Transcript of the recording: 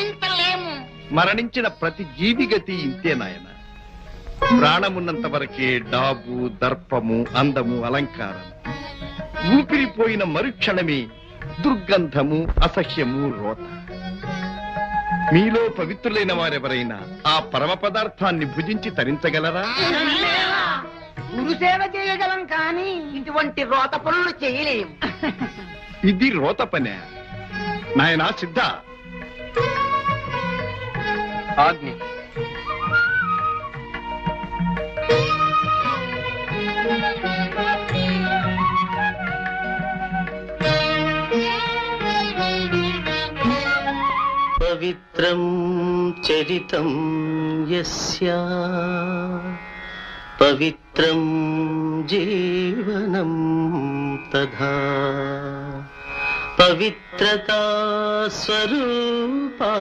భరించలేము. మరణించిన ప్రతి జీవి గతి ఇంతే నాయన. ప్రాణమున్నంత వరకే డాబు, దర్పము, అందము, అలంకారం. ఊపిరిపోయిన మరుక్షణమే దుర్గంధము, అసహ్యము, రోత. మీలో పవిత్రులైన వారెవరైనా ఆ పరమ పదార్థాన్ని భుజించి తరించగలరా? గురుసేవ చేయగలం కానీ ఇటువంటి రోత పనులు చేయలేము. ఇది రోత పనే నాయనా. సిద్ధ ఆజ్ఞ. పవిత్రం చరితం యస్య పవిత్రం జీవనం తథా పవిత్రతా స్వరూపా